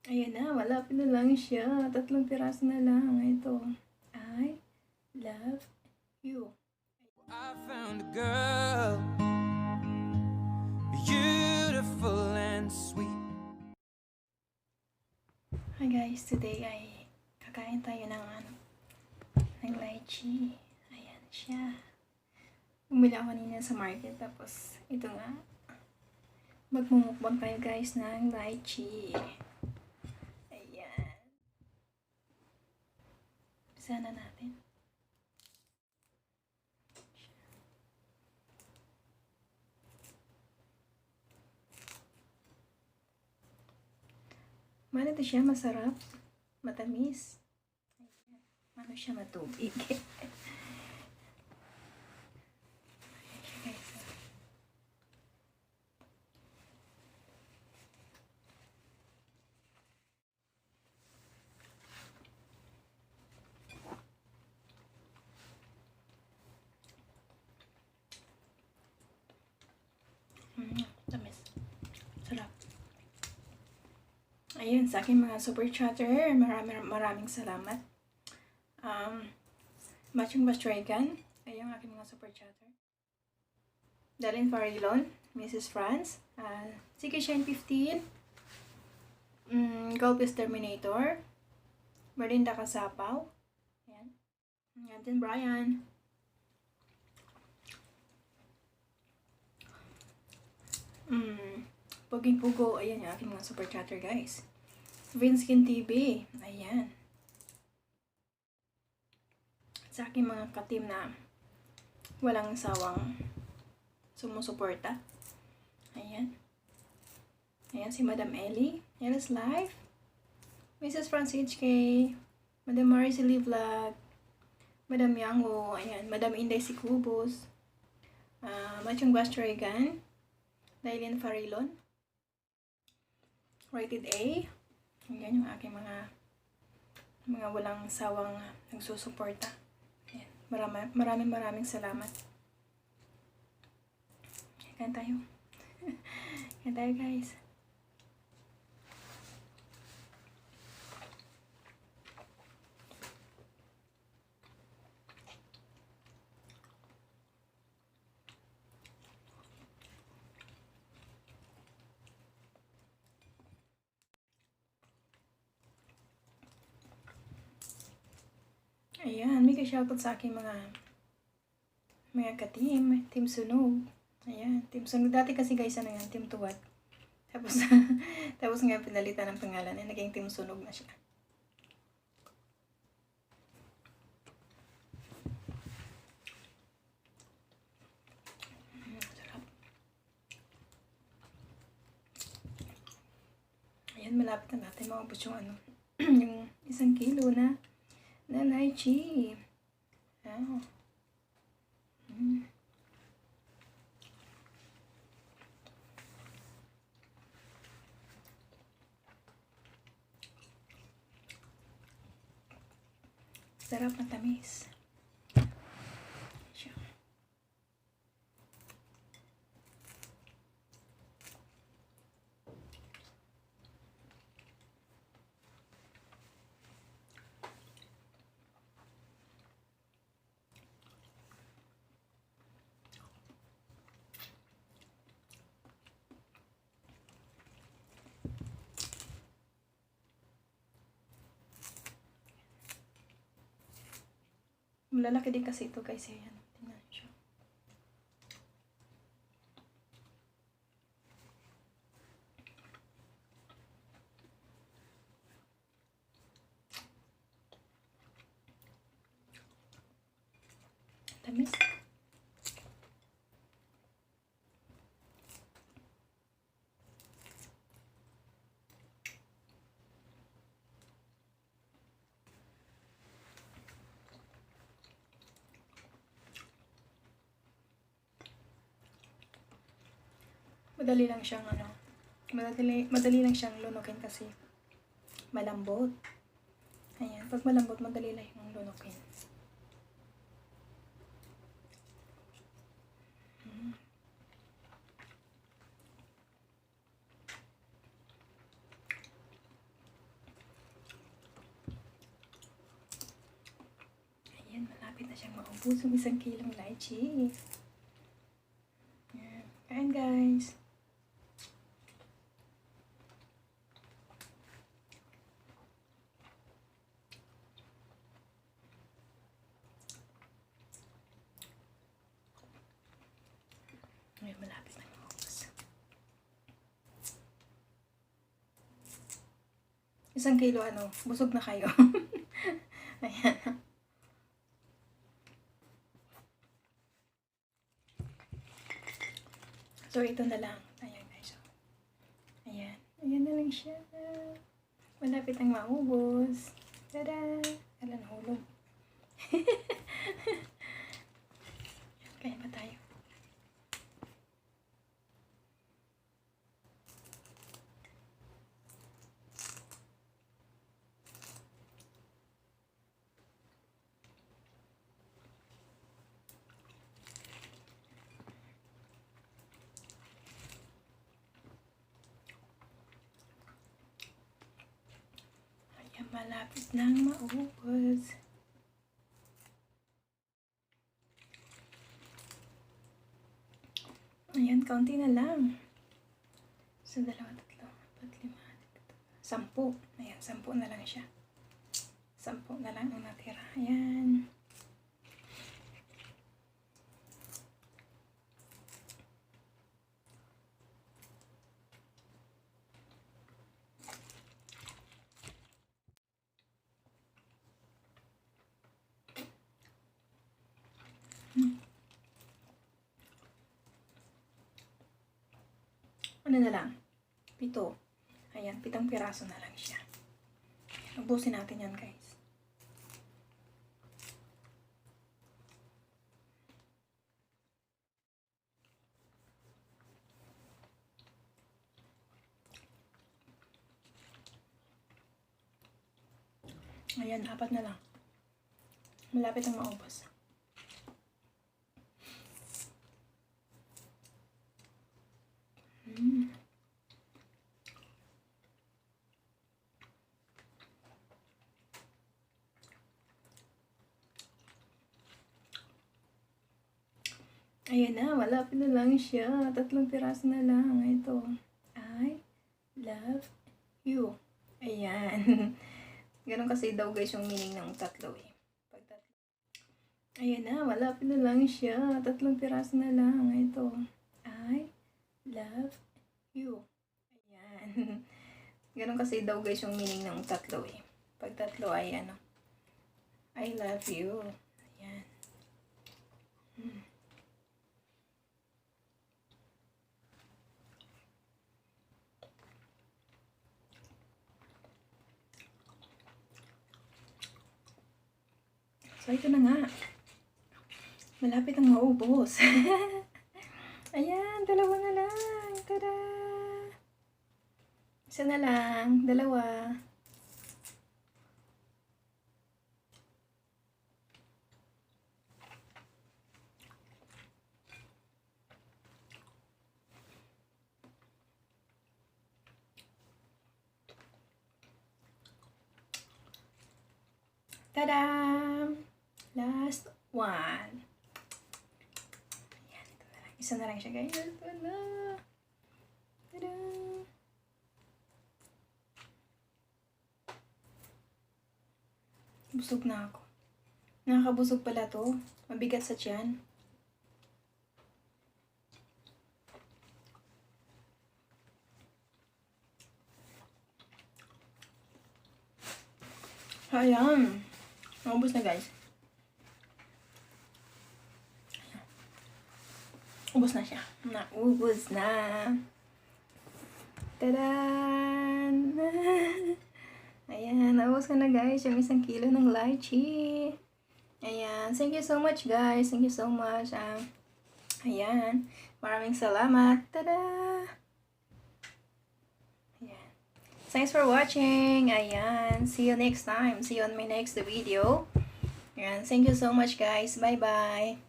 Ayan na, malapit na lang siya. 3 piraso na lang. Ito. I love you. I found a girl, beautiful and sweet. Hi guys, today ay kakain tayo ng lychee. Ayan siya. Bumili ako kanina sa market, tapos ito nga. Magmumukbang tayo guys ng lychee. Ayan. Sana natin. Ano siya, masarap, matamis. Ayan. Ano siya, matubig. Tamis. Sarap. Ayun, sa aking mga super chatter, maraming salamat. Matching Bastragan, ayun aking mga super chatter. Darlene Farilon, Mrs. France, Siki Shine 15, Golpes Terminator, Merlinda Kasapaw, ayan. Anton Brian, Puging Pugo, ayan yung aking mga super chatter guys. Vinskin TV, ayan. Sa aking mga ka-team na walang sawang sumusuporta. Ayan. Ayan si Madam Ellie, Ella's Life, Mrs. Francis HK, Madam Maricely Vlog, Madam Yango, ayan, Madam Inday si Kubos, Machong Bastragan, Dailin Farilon, Rated A. Ayan yung aking mga walang sawang nagsusuporta. Ayan. Maraming salamat. Kain tayo. Kain tayo guys. Ayan, may ka-shoutout sa aking mga ka-team. Team Sunog. Ayan, Team Sunog. Dati kasi guys, ano yan, Team Tuwad. Tapos, tapos nga pinalitan ng pangalan. Naging Team Sunog na siya. Sarap. Ayan, malapit na natin maubos yung yung 1 kilo na lychee. Wow. Sarap na tamis. Malalaki din kasi ito guys. Ayan. Tingnan siya. Tamis. Madali lang siyang madali lang siyang lunukin kasi malambot. Ayan, pag malambot, madali lang yung lunukin. na siyang maubos yung 1 kilong lychee. Yan. Kain guys. Ngayon malapit na maubos. 1 kilo busog na kayo. Ayan. So, ito na lang. Ayan, guys. Ayan. Ayan na lang siya. Malapit ang maubos. Tada! Kala nahulog. Kaya pa tayo. Malapit nang maubos. Ayan, kaunti na lang. So, 2, 3, 4, 5, 10. Ayan, 10 na lang siya. 10 na lang ang natira. Ayan. Ano na lang? 7. Ayan, 7 piraso na lang siya. Ubusin natin yan, guys. Ayan, 4 na lang. Malapit ang maubos. Ayan na, malapit na lang siya. 3 piraso na lang. Ito. I love you. Ayan. Ganon kasi daw guys yung meaning ng 3 eh. Pag 3. Ayan na, malapit na lang siya. 3 piraso na lang. Ito. I love you. Ayan. Ganon kasi daw guys yung meaning ng 3 eh. Pag 3 ay I love you. Ayan. So, ito na nga. Malapit ang maubos. Ayan, 2 na lang. Tada! 1 na lang. 2. Tada! Last one. Ayan, ito na lang. 1 na lang siya, guys. Ito na. Tada! Busog na ako. Nakakabusog pala to. Mabigat sa tiyan. Ayan. Naubos na, guys. Ubos na siya. Naubos na. Tadan! Ayan, naubos ka na, guys. Yung 1 kilo ng lychee. Ayan. Thank you so much, guys. Thank you so much. Ayan. Maraming salamat. Tada! Ayan. Thanks for watching. Ayan. See you next time. See you on my next video. Ayan. Thank you so much, guys. Bye-bye.